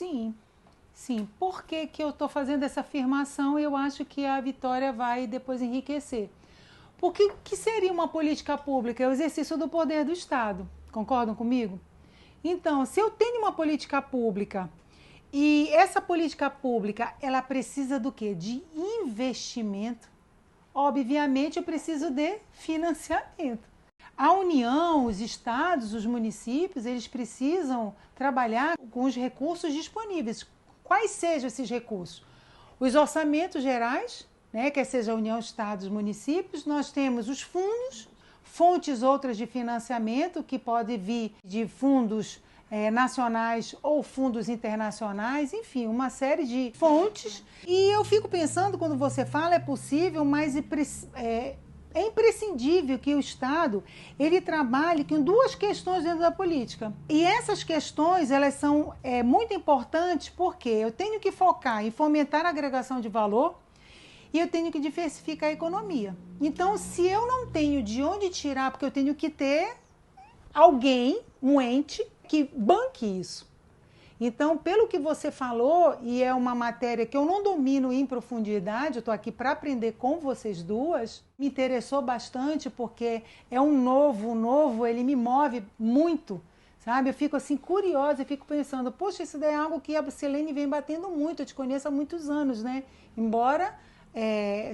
Sim, sim. Por que que eu estou fazendo essa afirmação? Eu acho que a Vitória vai depois enriquecer. Porque o que seria uma política pública? É o exercício do poder do Estado. Concordam comigo? Então, se eu tenho uma política pública e essa política pública, ela precisa do quê? De investimento. Obviamente, eu preciso de financiamento. A União, os estados, os municípios, eles precisam trabalhar com os recursos disponíveis. Quais sejam esses recursos? Os orçamentos gerais, né, quer seja a União, estados, municípios, nós temos os fundos, fontes outras de financiamento, que pode vir de fundos nacionais ou fundos internacionais, enfim, uma série de fontes. E eu fico pensando, quando você fala, é possível, mas é imprescindível que o Estado ele trabalhe com duas questões dentro da política. E essas questões, elas são muito importantes porque eu tenho que focar em fomentar a agregação de valor e eu tenho que diversificar a economia. Então, se eu não tenho de onde tirar, porque eu tenho que ter alguém, um ente, que banque isso. Então, pelo que você falou, e é uma matéria que eu não domino em profundidade, eu estou aqui para aprender com vocês duas, me interessou bastante porque é um novo, ele me move muito, sabe? Eu fico assim curiosa, eu fico pensando, poxa, isso daí é algo que a Silene vem batendo muito, eu te conheço há muitos anos, né? Embora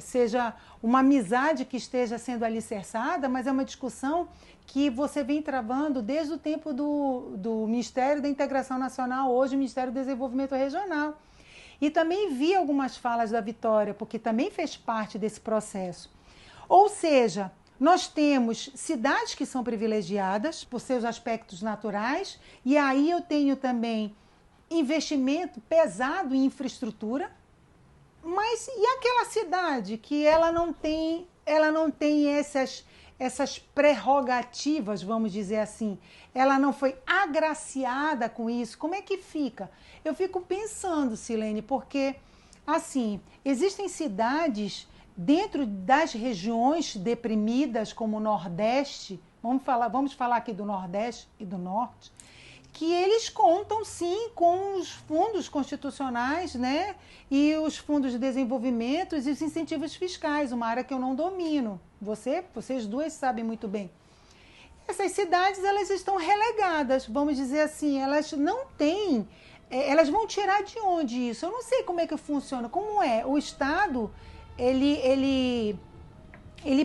seja uma amizade que esteja sendo alicerçada, mas é uma discussão que você vem travando desde o tempo do Ministério da Integração Nacional, hoje o Ministério do Desenvolvimento Regional. E também vi algumas falas da Vitória, porque também fez parte desse processo. Ou seja, nós temos cidades que são privilegiadas por seus aspectos naturais, e aí eu tenho também investimento pesado em infraestrutura. Mas e aquela cidade que ela não tem essas prerrogativas, vamos dizer assim, ela não foi agraciada com isso, como é que fica? Eu fico pensando, Silene, porque assim, existem cidades dentro das regiões deprimidas, como o Nordeste, vamos falar aqui do Nordeste e do Norte, que eles contam sim com os fundos constitucionais, né? E os fundos de desenvolvimento e os incentivos fiscais, uma área que eu não domino. Vocês duas sabem muito bem. Essas cidades, elas estão relegadas, vamos dizer assim, elas não têm, elas vão tirar de onde isso? Eu não sei como é que funciona, como é? O Estado, ele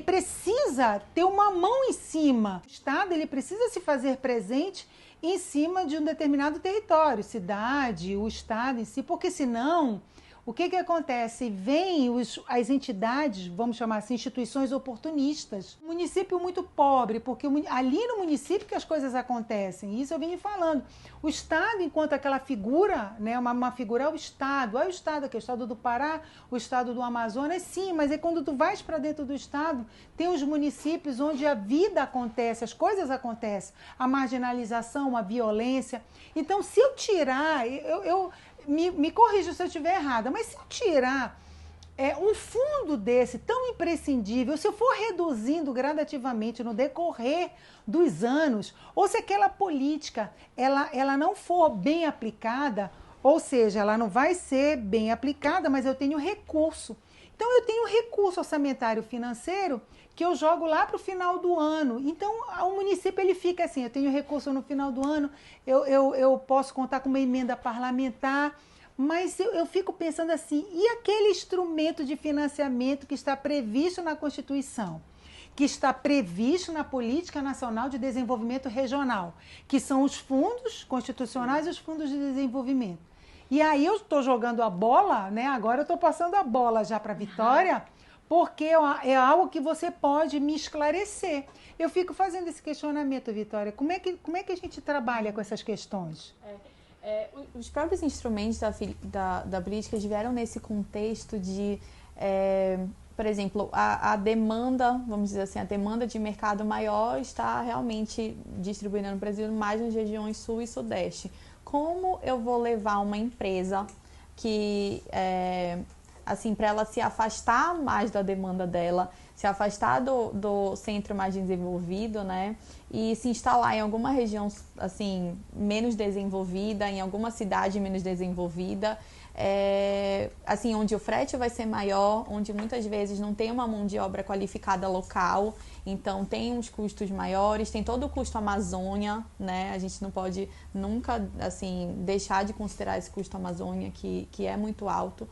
precisa ter uma mão em cima. O Estado, ele precisa se fazer presente em cima de um determinado território, cidade, o Estado em si, porque senão, o que acontece? Vêm as entidades, vamos chamar assim, instituições oportunistas. Um município muito pobre, porque ali no município que as coisas acontecem, isso eu vim falando. O Estado, enquanto aquela figura, né, uma figura é o Estado. Olha o Estado aqui, o Estado do Pará, o Estado do Amazonas, sim, mas é quando tu vais para dentro do Estado, tem os municípios onde a vida acontece, as coisas acontecem, a marginalização, a violência. Então, se eu tirar, me corrija se eu estiver errada, mas se eu tirar um fundo desse tão imprescindível, se eu for reduzindo gradativamente no decorrer dos anos, ou se aquela política ela não for bem aplicada, ou seja, ela não vai ser bem aplicada, mas eu tenho recurso. Então eu tenho recurso orçamentário financeiro que eu jogo lá para o final do ano. Então o município ele fica assim, eu tenho recurso no final do ano, eu posso contar com uma emenda parlamentar, mas eu fico pensando assim, e aquele instrumento de financiamento que está previsto na Constituição, que está previsto na Política Nacional de Desenvolvimento Regional, que são os fundos constitucionais e os fundos de desenvolvimento. E aí eu estou jogando a bola, né? Agora eu estou passando a bola já para a Vitória, porque é algo que você pode me esclarecer. Eu fico fazendo esse questionamento, Vitória. Como é que a gente trabalha com essas questões? Os próprios instrumentos da política vieram nesse contexto de, por exemplo, a demanda, vamos dizer assim, a demanda de mercado maior está realmente distribuída no Brasil mais nas regiões sul e sudeste. Como eu vou levar uma empresa que, assim, para ela se afastar mais da demanda dela, se afastar do centro mais desenvolvido, né? E se instalar em alguma região assim menos desenvolvida, em alguma cidade menos desenvolvida, assim, onde o frete vai ser maior, onde muitas vezes não tem uma mão de obra qualificada local, então tem uns custos maiores, tem todo o custo Amazônia, né? A gente não pode nunca assim deixar de considerar esse custo Amazônia que é muito alto.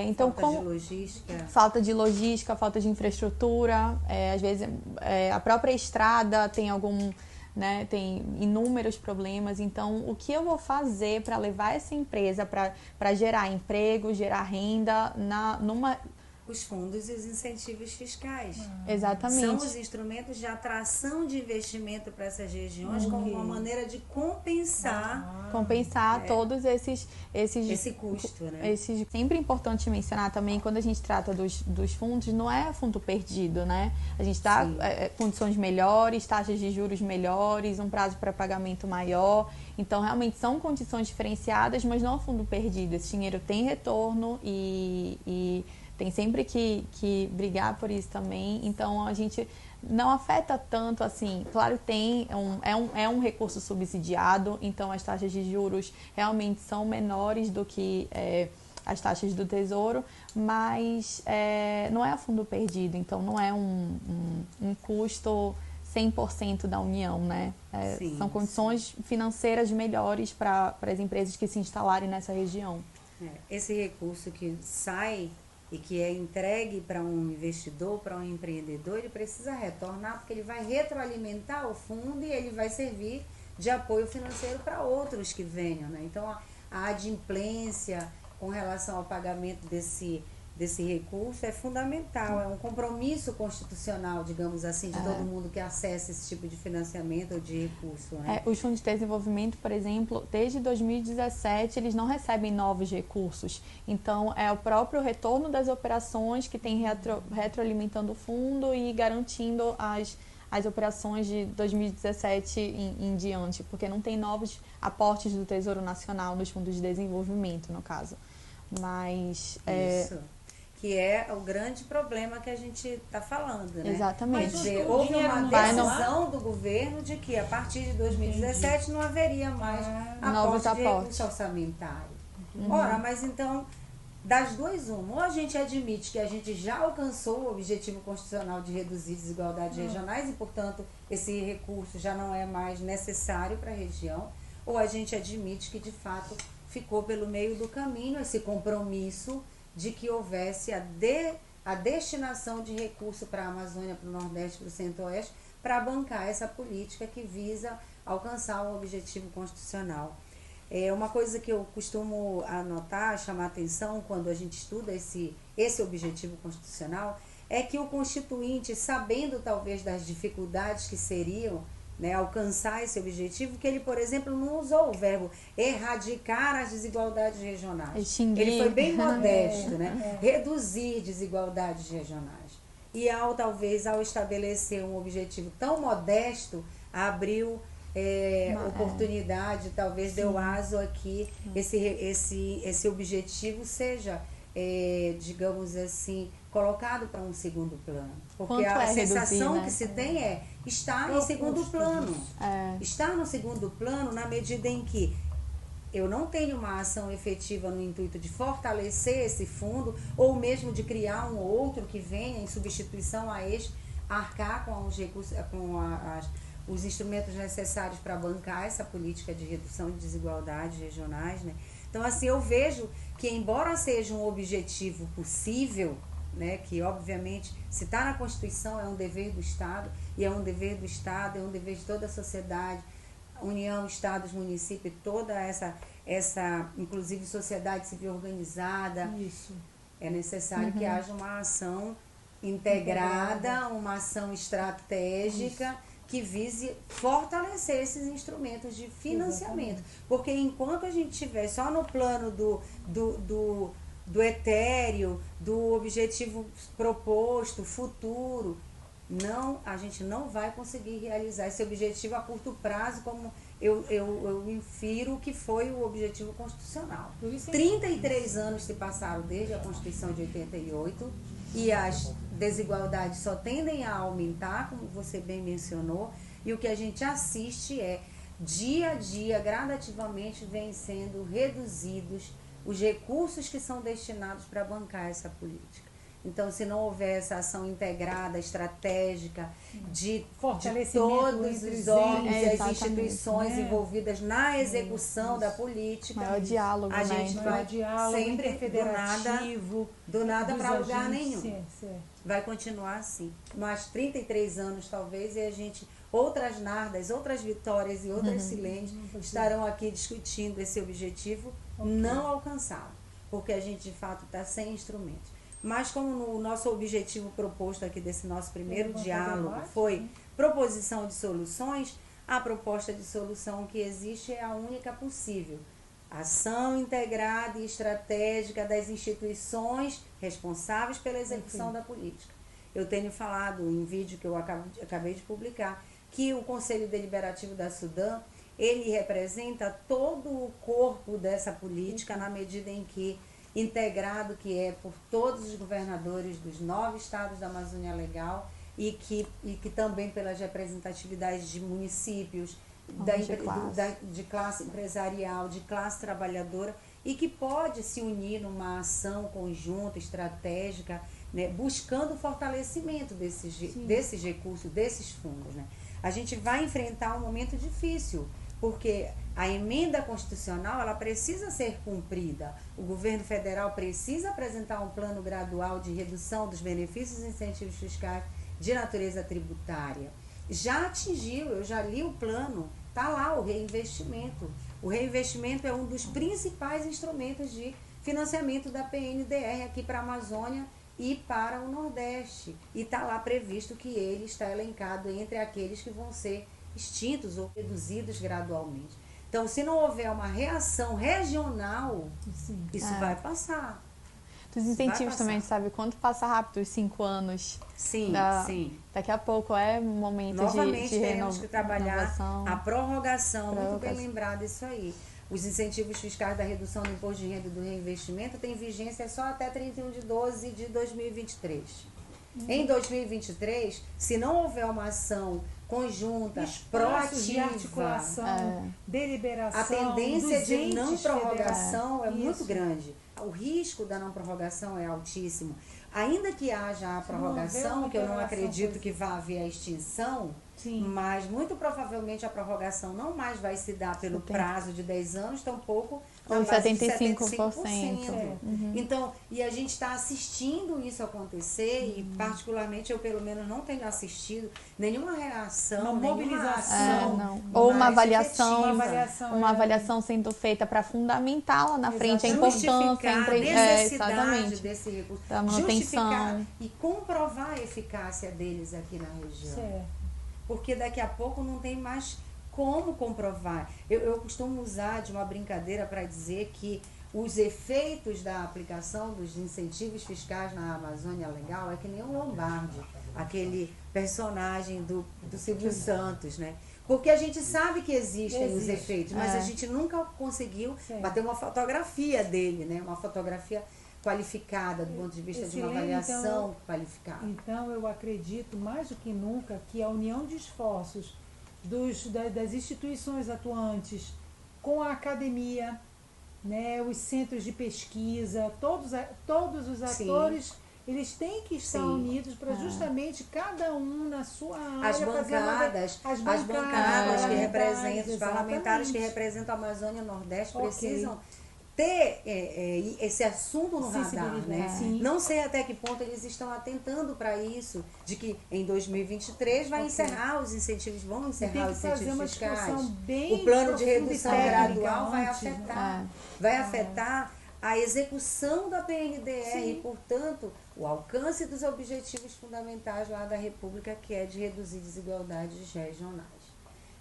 Então, falta de logística. Falta de logística, falta de infraestrutura, às vezes a própria estrada tem né, tem inúmeros problemas. Então, o que eu vou fazer para levar essa empresa para gerar emprego, gerar renda numa... Os fundos e os incentivos fiscais. Exatamente. São os instrumentos de atração de investimento para essas regiões como uma maneira de compensar todos esse custo, né? Sempre importante mencionar também, quando a gente trata dos fundos, não é fundo perdido, né? A gente dá condições melhores, taxas de juros melhores, um prazo para pagamento maior. Então, realmente são condições diferenciadas, mas não é fundo perdido. Esse dinheiro tem retorno e tem sempre que brigar por isso também. Então, a gente não afeta tanto assim. Claro, é um recurso subsidiado, então as taxas de juros realmente são menores do que as taxas do Tesouro, mas não é a fundo perdido, então não é um custo 100% da União, né? São condições financeiras melhores para as empresas que se instalarem nessa região. Esse recurso que sai e que é entregue para um investidor, para um empreendedor, ele precisa retornar, porque ele vai retroalimentar o fundo e ele vai servir de apoio financeiro para outros que venham, né? Então, a adimplência com relação ao pagamento desse recurso é fundamental, é um compromisso constitucional, digamos assim, de todo mundo que acessa esse tipo de financiamento ou de recurso, né? Os fundos de desenvolvimento, por exemplo, desde 2017, eles não recebem novos recursos. Então, é o próprio retorno das operações que tem retroalimentando o fundo e garantindo as operações de 2017 em diante, porque não tem novos aportes do Tesouro Nacional nos fundos de desenvolvimento, no caso. Mas... Isso. Que é o grande problema que a gente está falando, né? Exatamente. Quer dizer, houve uma decisão do governo de que a partir de 2017 não haveria mais novos aporte de aportes. recurso orçamentário. Ora, mas então, das duas uma, ou a gente admite que a gente já alcançou o objetivo constitucional de reduzir desigualdades regionais e, portanto, esse recurso já não é mais necessário para a região, ou a gente admite que, de fato, ficou pelo meio do caminho esse compromisso de que houvesse a destinação de recurso para a Amazônia, para o Nordeste, para o Centro-Oeste, para bancar essa política que visa alcançar o objetivo constitucional. Uma coisa que eu costumo anotar, chamar atenção quando a gente estuda esse objetivo constitucional, é que o Constituinte, sabendo talvez das dificuldades que seriam, né, alcançar esse objetivo, que ele, por exemplo, não usou o verbo erradicar as desigualdades regionais. Ele foi bem modesto, né? Reduzir desigualdades regionais. E talvez ao estabelecer um objetivo tão modesto, abriu oportunidade, talvez deu aso a que esse objetivo seja, digamos assim, colocado para um segundo plano. Porque a sensação reduzir, né? Que se tem está em segundo plano. Está no segundo plano na medida em que eu não tenho uma ação efetiva no intuito de fortalecer esse fundo, ou mesmo de criar um outro que venha em substituição a este, arcar com os recursos, os instrumentos necessários para bancar essa política de redução de desigualdades regionais, né? Então, assim, eu vejo que, embora seja um objetivo possível, né, que obviamente, se está na Constituição, é um dever do Estado, e é um dever do Estado, é um dever de toda a sociedade, União, Estados, município, toda essa inclusive sociedade civil organizada. Isso. É necessário que haja uma ação integrada, uma ação estratégica que vise fortalecer esses instrumentos de financiamento. Exatamente. Porque enquanto a gente estiver só no plano do etéreo, do objetivo proposto, futuro, a gente não vai conseguir realizar esse objetivo a curto prazo, como eu infiro que foi o objetivo constitucional. 33 anos se passaram desde a Constituição de 88 e as desigualdades só tendem a aumentar, como você bem mencionou, e o que a gente assiste é, dia a dia, gradativamente, vem sendo reduzidos os recursos que são destinados para bancar essa política. Então, se não houver essa ação integrada, estratégica, de todos os órgãos e as instituições envolvidas na execução da política, maior diálogo, a gente vai sempre do nada para lugar nenhum. Vai continuar assim. Mais 33 anos, talvez, e a gente, outras nardas, outras vitórias e outras silêncios estarão aqui discutindo esse objetivo não alcançado, porque a gente, de fato, está sem instrumentos. Mas como o nosso objetivo proposto aqui desse nosso primeiro diálogo foi proposição de soluções, a proposta de solução que existe é a única possível. Ação integrada e estratégica das instituições responsáveis pela execução da política. Eu tenho falado em vídeo que eu acabei de publicar que o Conselho Deliberativo da Sudã, ele representa todo o corpo dessa política na medida em que integrado que é por todos os governadores dos 9 estados da Amazônia Legal e que também pelas representatividades de municípios, de classe empresarial, de classe trabalhadora, e que pode se unir numa ação conjunta, estratégica, né, buscando o fortalecimento desses recursos, desses fundos. Né. A gente vai enfrentar um momento difícil, porque a emenda constitucional ela precisa ser cumprida. O governo federal precisa apresentar um plano gradual de redução dos benefícios e incentivos fiscais de natureza tributária. Já atingiu, eu já li o plano, está lá o reinvestimento. O reinvestimento é um dos principais instrumentos de financiamento da PNDR aqui para a Amazônia e para o Nordeste. E está lá previsto que ele está elencado entre aqueles que vão ser extintos ou reduzidos gradualmente. Então, se não houver uma reação regional, isso vai passar. Dos incentivos também, sabe? Quanto passa rápido os 5 anos. Sim, sim. Daqui a pouco é um momento novamente de teremos que trabalhar renovação. A prorrogação, muito bem lembrado isso aí. Os incentivos fiscais da redução do imposto de renda e do reinvestimento têm vigência só até 31/12 de 2023. Em 2023, se não houver uma ação conjunta, proativa, de articulação, deliberação, a tendência de não prorrogação é muito grande. O risco da não prorrogação é altíssimo. Ainda que haja a prorrogação, que eu não acredito que vá haver a extinção, mas muito provavelmente a prorrogação não mais vai se dar pelo prazo de 10 anos, tampouco ou 75%. Então, e a gente está assistindo isso acontecer e particularmente eu pelo menos não tenho assistido nenhuma reação, uma mobilização, ou uma avaliação sendo feita para fundamentar lá na frente a importância, a necessidade desse recurso, da manutenção e comprovar a eficácia deles aqui na região. Certo. Porque daqui a pouco não tem mais como comprovar. Eu costumo usar de uma brincadeira para dizer que os efeitos da aplicação dos incentivos fiscais na Amazônia Legal é que nem o Lombardi, aquele personagem do Silvio Santos, né? Porque a gente sabe que existem os efeitos, mas a gente nunca conseguiu bater uma fotografia dele, né? Uma fotografia qualificada, do ponto de vista de uma avaliação qualificada. Então, eu acredito mais do que nunca que a união de esforços das instituições atuantes com a academia, né, os centros de pesquisa, todos os atores, eles têm que estar unidos para justamente cada um na sua área. As bancadas que representam, os parlamentares que representam a Amazônia e o Nordeste precisam ter esse assunto no radar, né? Não sei até que ponto eles estão atentando para isso, de que em 2023 vai encerrar os incentivos, vão encerrar os incentivos fiscais. O plano de redução gradual vai afetar a execução da PNDR e, portanto, o alcance dos objetivos fundamentais lá da República, que é de reduzir desigualdades regionais.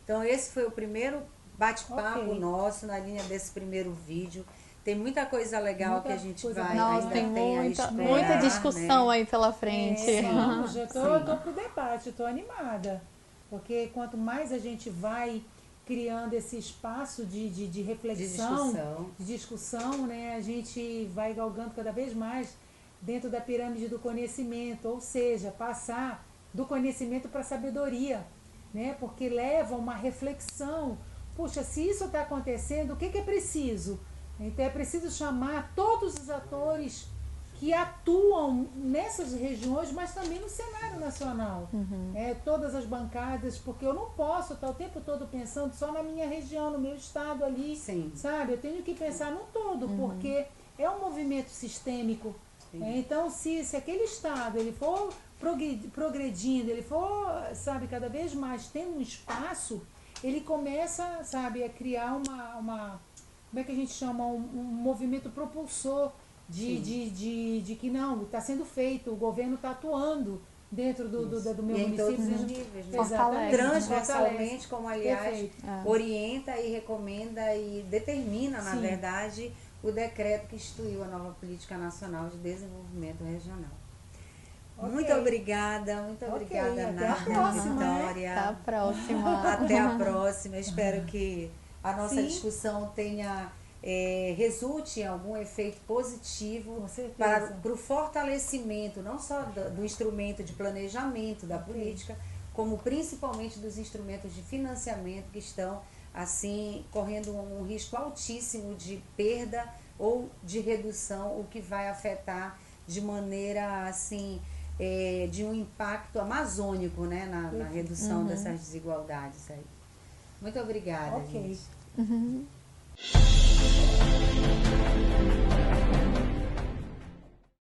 Então, esse foi o primeiro bate-papo nosso na linha desse primeiro vídeo. Tem muita coisa legal que a gente vai tem muita discussão, né, aí pela frente. Eu estou pro debate, estou animada. Porque quanto mais a gente vai criando esse espaço de reflexão, de discussão, né, a gente vai galgando cada vez mais dentro da pirâmide do conhecimento, ou seja, passar do conhecimento para a sabedoria, né? Porque leva uma reflexão. Puxa, se isso está acontecendo, o que é preciso? Então é preciso chamar todos os atores que atuam nessas regiões, mas também no cenário nacional. Todas as bancadas, porque eu não posso estar o tempo todo pensando só na minha região, no meu estado ali, Sim. sabe? Eu tenho que pensar no todo, porque é um movimento sistêmico. Então, se aquele estado ele for progredindo, ele for, sabe, cada vez mais tendo um espaço, ele começa, sabe, a criar uma como é que a gente chama? Um movimento propulsor de que não, está sendo feito, o governo está atuando dentro do meu e município. Em todos os níveis, né? Fortalece, transversalmente, como aliás Perfeito. orienta e recomenda e determina, na verdade, o decreto que instituiu a nova Política Nacional de Desenvolvimento Regional. Muito obrigada, Até Nádia, a próxima, Vitória. Até a próxima. Até a próxima. Espero que a nossa discussão tenha resulte em algum efeito positivo para o fortalecimento não só do instrumento de planejamento da política, como principalmente dos instrumentos de financiamento que estão assim correndo um risco altíssimo de perda ou de redução, o que vai afetar de maneira assim de um impacto amazônico, né, na redução dessas desigualdades aí. Muito obrigada, gente.